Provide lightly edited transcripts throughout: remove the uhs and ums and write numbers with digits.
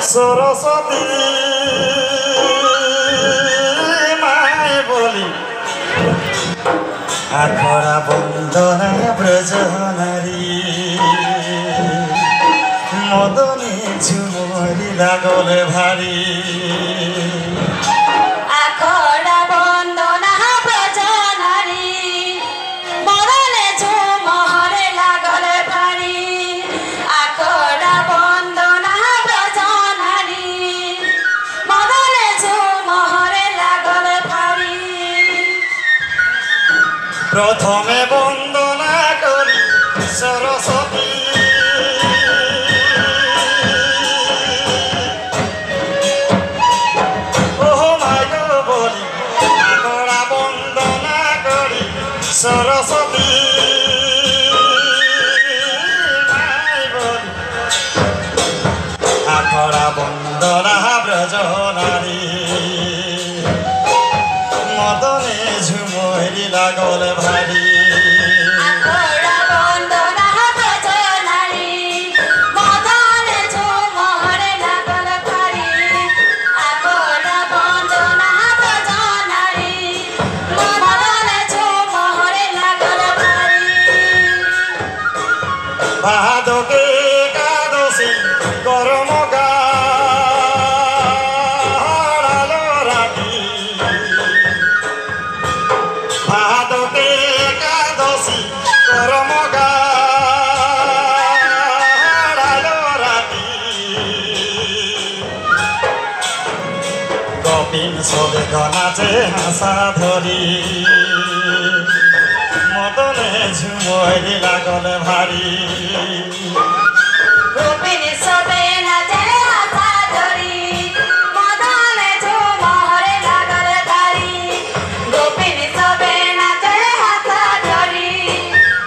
সরস্বতী মায় বলি আখড়া বন্দনা ব্রজ নারী মদনে ঝুমরি লাগলে ভারী আখড়া বন্দনা ব্রজ নারী মদনে ঝুমরে লাগলে ভারী আখড়া বন্দনা ব্রজ নারী মদনে ঝুমরে লাগলে ভারী প্রথমে বন্দনা করি সরস্বতী সরস্বতী আখড়া বন্দনা ব্রজ নারী মদনে ঝুমরি লাগল ভারী আখড়া বন্দনা ব্রজ নারী মদনে ঝুমরে লাগল ভারী আখড়া বন্দনা ব্রজ নারী মদনে ঝুমরে লাগল ভারী ভাদকে একাদশী গরম গাড়ালো রাতি ভাদকে একাদশী গরম গাড়ালো রাতি কপিন সবে গনাচে হাসা ধরি মদনে ঝুমরি লাগলে ভারী গোপিনী সবে নাচে হাসা ধরি মদনে ঝুমরে লাগল ভারী গোপিনী সবে নাচে হাসা ধরি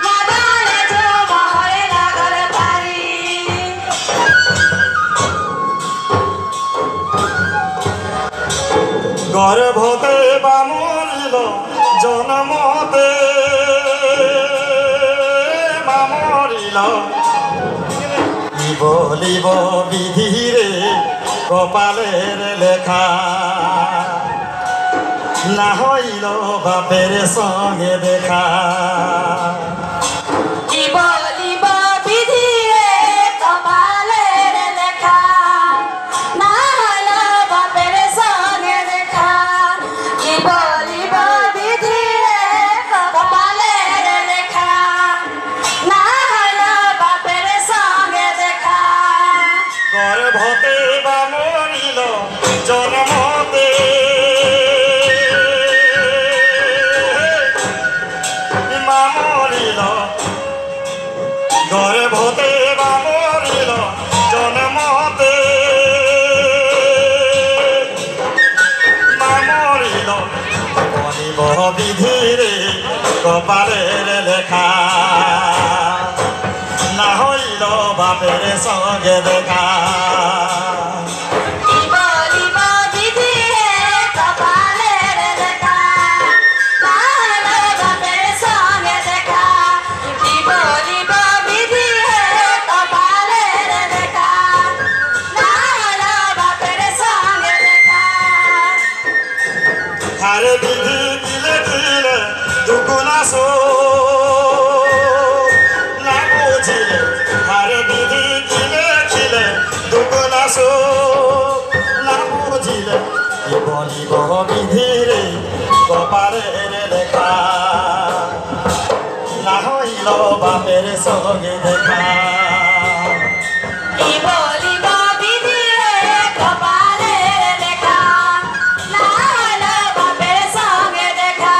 মদনে ঝুমরে লাগল ভারী গর্ভতে বামরিল জনমতে মামরিল কি বলিব বিধিরে কপালের লেখা না হইল বাপের সঙ্গে দেখা কি বলিব বিধিরে কপালের লেখা না হলো বাপের সঙ্গে দেখা কি বলিব বিধিরে কপালের লেখা না হলো বাপের সঙ্গে দেখা গর্ভতে বামরিল জনমতে মামরিল গর্ভতে বামরিল জনমতে মামরিল বলিব বিধিরে কপালের লেখা না হইল বাপের সঙ্গে দেখা কি বলিব বিধিরে কপালের লেখা না হলো বাপের সঙ্গে দেখা কি বলিব বিধিরে কপালের লেখা না হলো বাপের সঙ্গে দেখা হারে বিধি দিলে দিলে দুগুণা সো না বুঝিলে হারে বিধি দিলে দিলে দুগুণা সো না বুঝিলে কি বলিব বিধিরে কপালের লেখা না হইল বাপের সঙ্গে দেখা কি বলিব বিধিরে কপালের লেখা না হলো বাপের সঙ্গে দেখা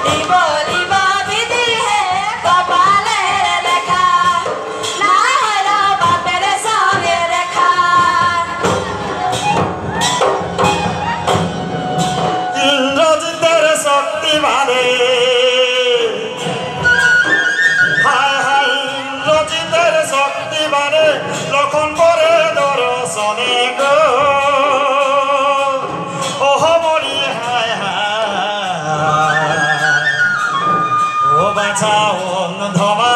কি বলিব বিধিরে কপালের লেখা না হলো বাপের সঙ্গে দেখা ইন্দ্রজিতের শক্তি বাড়ে হায় হায় ইন্দ্রজিতের শক্তি বাড়ে লক্ষণ পরে দর্শনে গো ওহ মরি হায় হায় ও বাছা ধমা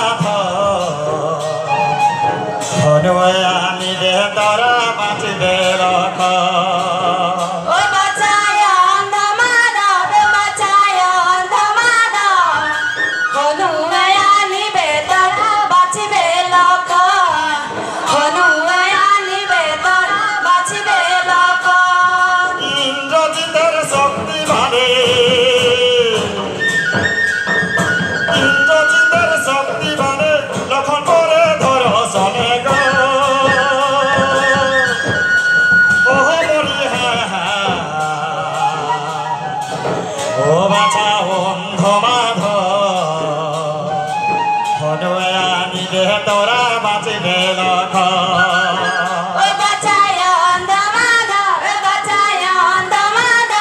ধনুয়া নিদে তরা বাঁচিবে লক্ষণ ও বাঁচায় অন্ধ মানব বাঁচায় অন্ধ মানব হনুয়ে আনিবে তারা বাঁচিবে লক্ষণ হনুয়ে আনিবে তারা বাঁচিবে লক্ষণ ইন্দ্রজিতের শক্তি বাড়ে ইন্দ্রজিতের শক্তি বাড়ে লক্ষণ করে ধরো সনে গো ও মরি ও বাছা অন্ধ মাধ হনুয়ে আনিবে তোরা বাঁচিবে লক্ষণ ও বাঁচায় অন্ধ মানব বাঁচায় অন্ধ মানব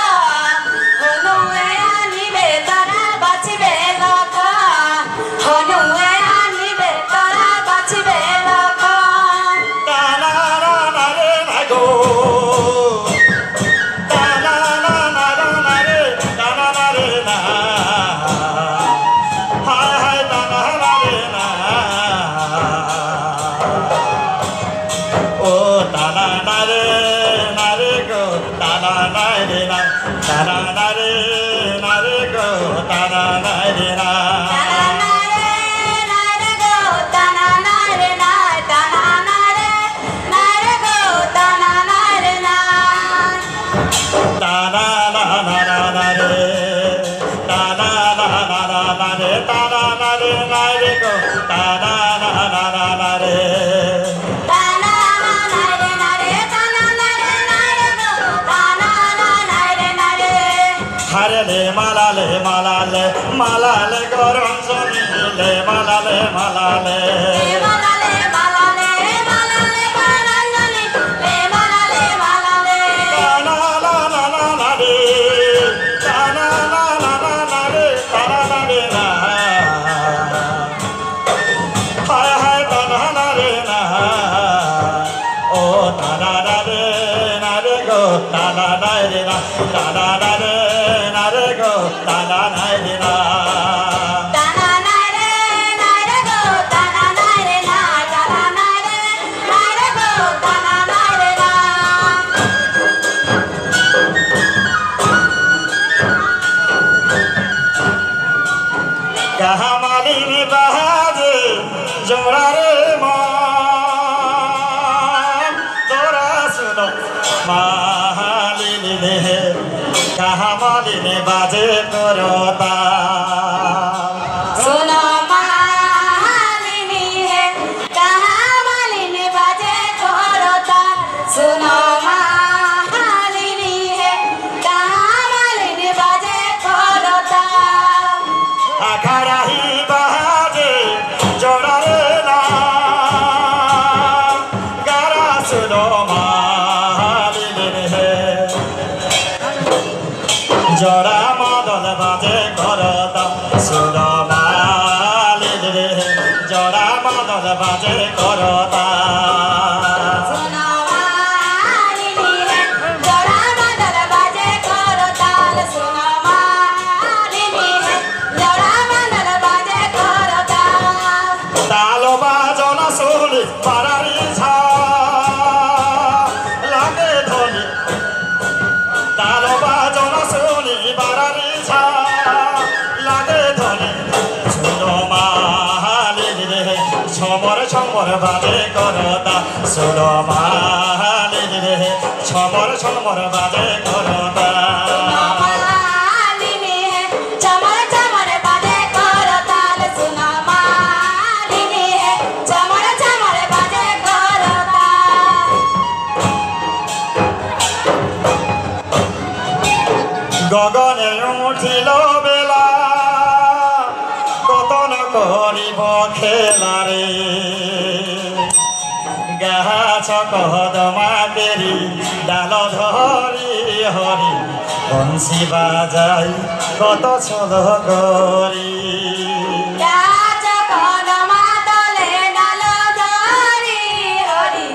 হনুয়ে আনিবে তারা বাঁচিবে লক্ষণ হনুয়ে আনিবে তারা বাঁচিবে লক্ষণ হারে মালালে মালালে মালালে গরম জমিলে মালালে মালালে মালালে মালালে মালালে বারাঞ্জলি লে মালালে মালালে টানা লা লা লা লা রে টানা লা লা লা লা রে টানা লা রে না হায় হায় টানা লা রে না ও টানা লা রে না রে গো টানা লা রে না টানা লা রে না রে গো টানা লা রে না টানা নাই রে নাই রে গো টানা নাই রে না টানা নাই রে নাই রে গো টানা নাই রে না কাহা মালিনী বাজে জোড়ারে মা তোরা শুনো মালিনী রে কাহা মালিনী বাজে করতা सुनो मालिनी है कहाँ मालिनी बाजे खोरोता सुनो मालिनी है कहाँ मालिनी बाजे खोरोता আখারাহি বাজে জোড়ারে না গারা শুনো মালিনী রে জরা মাদল বাজে করতা শুনো মালিনী রে জরা মাদল বাজে করতা सुनो मालिनी है जोड़ा मदल बाजे खोरोता सुनो मालिनी है जोड़ा मदल बाजे खोरोता তালো বাজনা শুনি পারারি ছা লাগে ধনি তালো বাজনা শুনি পারারি ছা লাগে ধনি শুনো মালিনী রে ছমর ছমর বাজে করতা শুনো মালিনী রে ছমর ছমর বাজে করতা मालिनी है चमर चमर बाजे खोरोताल सुनो मालिनी है चमर चमर बाजे खोरोता গগনে উঠিল বেলা কতন করিব খেলারে গাছ কদমা বেরি ডাল ধরি হরি বংশী বাজাই কত ছল করি गाछ कदमा तले डालो धरी हरि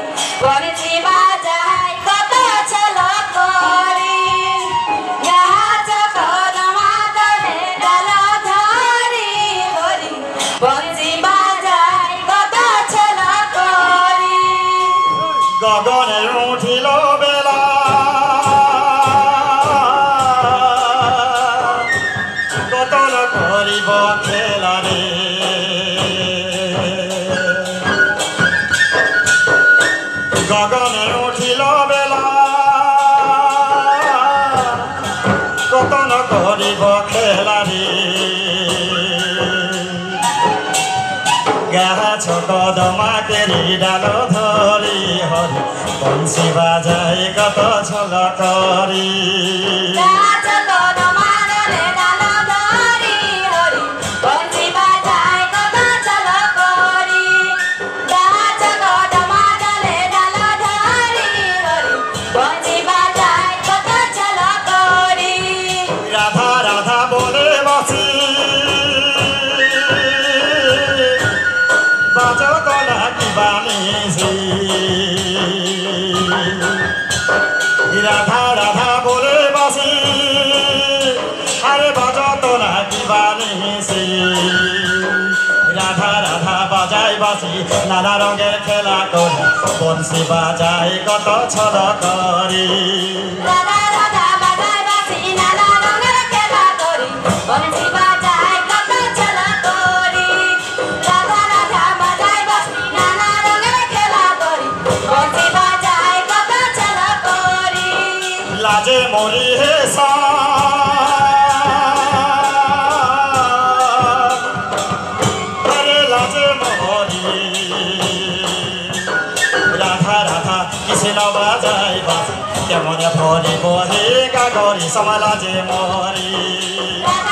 बंशी बाजाय कत छल करी गाछ कदमा तले डालो धरी हरि बंशी बाजाय कत छल करी গগনে করিব খেলা রে গগনে উঠিল বেলা কতন করিব খেলা রে গাছ কদমাকে ডাল ধরি হরি বংশী বাজাই কত ছল করি গাছ কদমারে ডাল ধরি হরি বংশী বাজায় কত চল করি গাছ কদমারে ডাল ধরি হরি বংশী বাজায় কত চল করি রাধা রাধা বলে বসি বাজো তলা কি বানিয়েছি রাধা রাধা বলে বসি আরে বাজো তলা কি বানিয়েছি রাধা রাধা বাজাই বাসি নানা রঙের খেলা করি বংশী বাজাই কত ছল করি রাধা রাধা বাজায় বাঁশি নানা রঙের খেলা করি বংশী বাজায় কত চল করি রাধা রাধা বাজায় বাঁশি নানা রঙের খেলা করি বংশী বাজায় কত চল করি লাজে মরি হে আরে লাজে মরি রাধা রাধা কৃষ্ণ বাজাই বাসি কেমন ভরি বহে গাগরি সমালাজে মরি রাধা